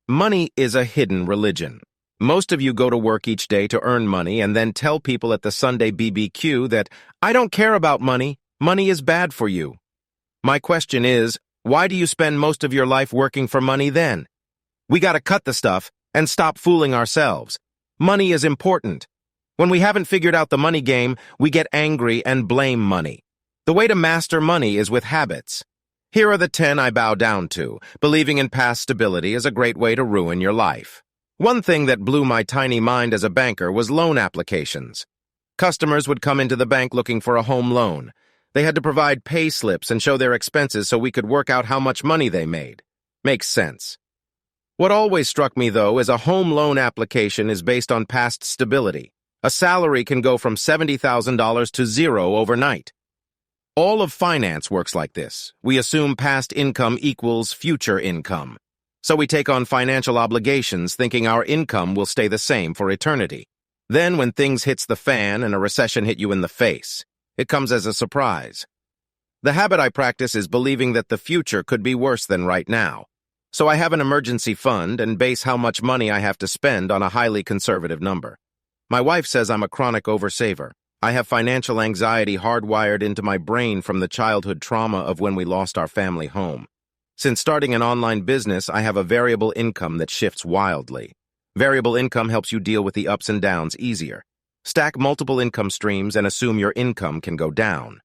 Money is a hidden religion. Most of you go to work each day to earn money and then tell people at the Sunday BBQ that, I don't care about money, money is bad for you. My question is, why do you spend most of your life working for money then? We gotta cut the stuff and stop fooling ourselves. Money is important. When we haven't figured out the money game, we get angry and blame money. The way to master money is with habits. Here are the 10 I bow down to. Believing in past stability is a great way to ruin your life. One thing that blew my tiny mind as a banker was loan applications. Customers would come into the bank looking for a home loan. They had to provide pay slips and show their expenses so we could work out how much money they made. Makes sense. What always struck me, though, is a home loan application is based on past stability. A salary can go from $70,000 to zero overnight. All of finance works like this. We assume past income equals future income. So we take on financial obligations thinking our income will stay the same for eternity. Then when things hits the fan and a recession hit you in the face, it comes as a surprise. The habit I practice is believing that the future could be worse than right now. So I have an emergency fund and base how much money I have to spend on a highly conservative number. My wife says I'm a chronic oversaver. I have financial anxiety hardwired into my brain from the childhood trauma of when we lost our family home. Since starting an online business, I have a variable income that shifts wildly. Variable income helps you deal with the ups and downs easier. Stack multiple income streams and assume your income can go down.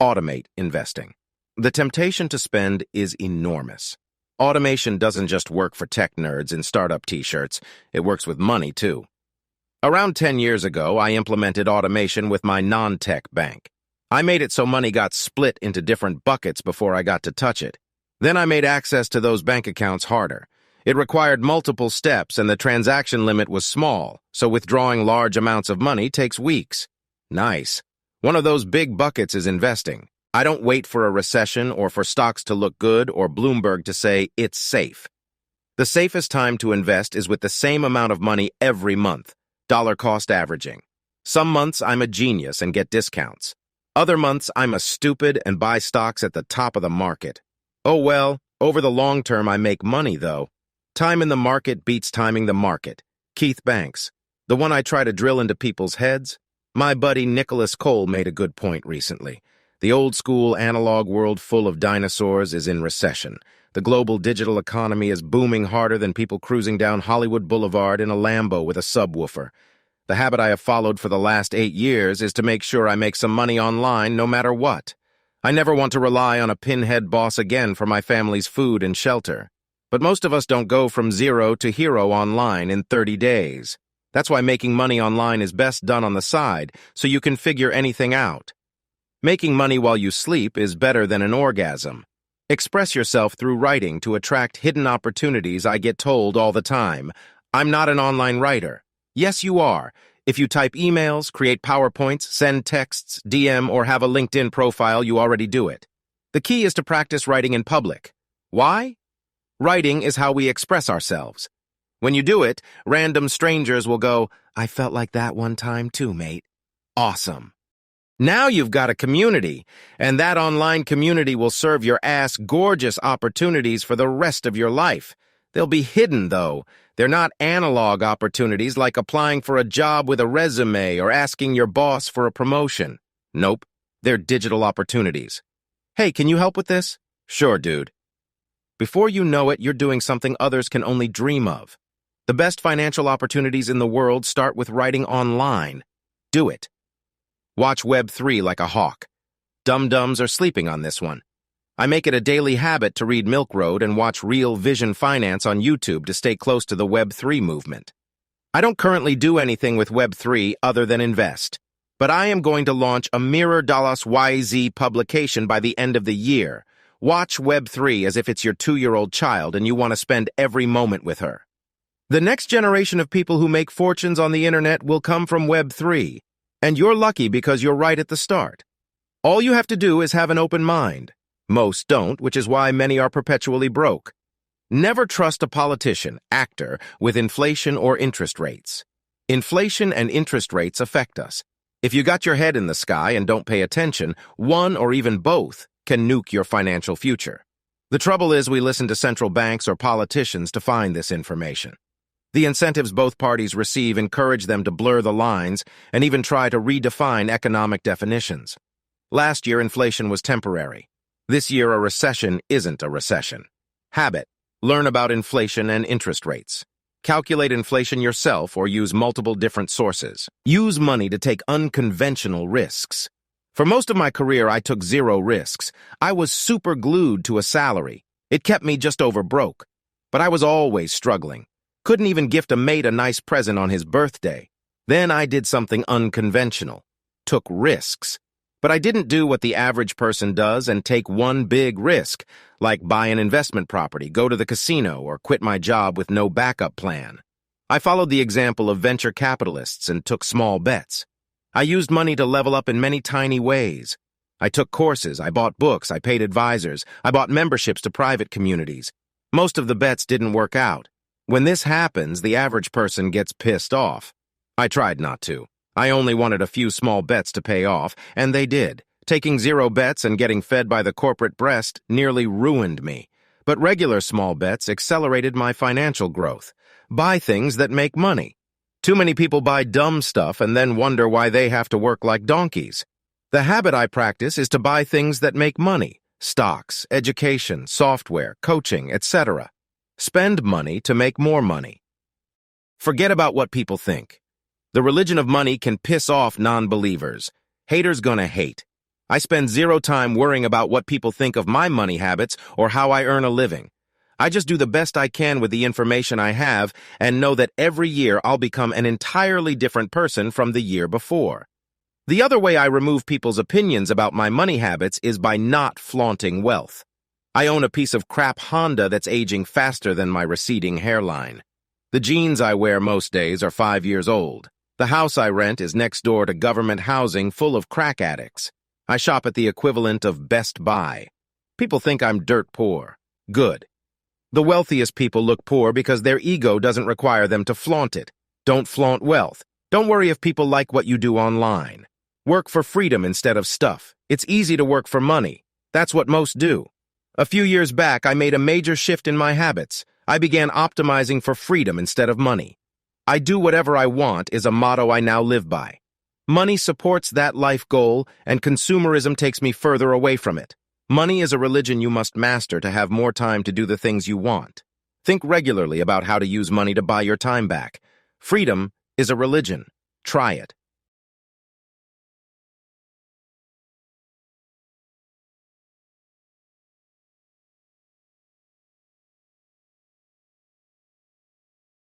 Automate investing. The temptation to spend is enormous. Automation doesn't just work for tech nerds in startup t-shirts, it works with money too. Around 10 years ago, I implemented automation with my non-tech bank. I made it so money got split into different buckets before I got to touch it. Then I made access to those bank accounts harder. It required multiple steps and the transaction limit was small, so withdrawing large amounts of money takes weeks. Nice. One of those big buckets is investing. I don't wait for a recession or for stocks to look good or Bloomberg to say it's safe. The safest time to invest is with the same amount of money every month. Dollar cost averaging. Some months I'm a genius and get discounts. Other months I'm a stupid and buy stocks at the top of the market. Oh well, over the long term I make money though. Time in the market beats timing the market. Keith Banks. The one I try to drill into people's heads? My buddy Nicholas Cole made a good point recently. The old school analog world full of dinosaurs is in recession. The global digital economy is booming harder than people cruising down Hollywood Boulevard in a Lambo with a subwoofer. The habit I have followed for the last 8 years is to make sure I make some money online no matter what. I never want to rely on a pinhead boss again for my family's food and shelter. But most of us don't go from zero to hero online in 30 days. That's why making money online is best done on the side, so you can figure anything out. Making money while you sleep is better than an orgasm. Express yourself through writing to attract hidden opportunities. I get told all the time, I'm not an online writer. Yes, you are. If you type emails, create PowerPoints, send texts, DM, or have a LinkedIn profile, you already do it. The key is to practice writing in public. Why? Writing is how we express ourselves. When you do it, random strangers will go, I felt like that one time too, mate. Awesome. Now you've got a community, and that online community will serve your ass gorgeous opportunities for the rest of your life. They'll be hidden, though. They're not analog opportunities like applying for a job with a resume or asking your boss for a promotion. Nope, they're digital opportunities. Hey, can you help with this? Sure, dude. Before you know it, you're doing something others can only dream of. The best financial opportunities in the world start with writing online. Do it. Watch Web3 like a hawk. Dum-dums are sleeping on this one. I make it a daily habit to read Milk Road and watch Real Vision Finance on YouTube to stay close to the Web3 movement. I don't currently do anything with Web3 other than invest, but I am going to launch a Mirror Dallas YZ publication by the end of the year. Watch Web3 as if it's your 2-year-old child and you want to spend every moment with her. The next generation of people who make fortunes on the internet will come from Web3. And you're lucky because you're right at the start. All you have to do is have an open mind. Most don't, which is why many are perpetually broke. Never trust a politician, actor, with inflation or interest rates. Inflation and interest rates affect us. If you got your head in the sky and don't pay attention, one or even both can nuke your financial future. The trouble is we listen to central banks or politicians to find this information. The incentives both parties receive encourage them to blur the lines and even try to redefine economic definitions. Last year, inflation was temporary. This year, a recession isn't a recession. Habit. Learn about inflation and interest rates. Calculate inflation yourself or use multiple different sources. Use money to take unconventional risks. For most of my career, I took zero risks. I was super glued to a salary. It kept me just over broke. But I was always struggling. Couldn't even gift a mate a nice present on his birthday. Then I did something unconventional. Took risks. But I didn't do what the average person does and take one big risk, like buy an investment property, go to the casino, or quit my job with no backup plan. I followed the example of venture capitalists and took small bets. I used money to level up in many tiny ways. I took courses, I bought books, I paid advisors, I bought memberships to private communities. Most of the bets didn't work out. When this happens, the average person gets pissed off. I tried not to. I only wanted a few small bets to pay off, and they did. Taking zero bets and getting fed by the corporate breast nearly ruined me. But regular small bets accelerated my financial growth. Buy things that make money. Too many people buy dumb stuff and then wonder why they have to work like donkeys. The habit I practice is to buy things that make money. Stocks, education, software, coaching, etc. Spend money to make more money. Forget about what people think. The religion of money can piss off non-believers. Haters gonna hate. I spend zero time worrying about what people think of my money habits or how I earn a living. I just do the best I can with the information I have and know that every year I'll become an entirely different person from the year before. The other way I remove people's opinions about my money habits is by not flaunting wealth. I own a piece of crap Honda that's aging faster than my receding hairline. The jeans I wear most days are 5 years old. The house I rent is next door to government housing full of crack addicts. I shop at the equivalent of Best Buy. People think I'm dirt poor. Good. The wealthiest people look poor because their ego doesn't require them to flaunt it. Don't flaunt wealth. Don't worry if people like what you do online. Work for freedom instead of stuff. It's easy to work for money. That's what most do. A few years back, I made a major shift in my habits. I began optimizing for freedom instead of money. I do whatever I want is a motto I now live by. Money supports that life goal, and consumerism takes me further away from it. Money is a religion you must master to have more time to do the things you want. Think regularly about how to use money to buy your time back. Freedom is a religion. Try it.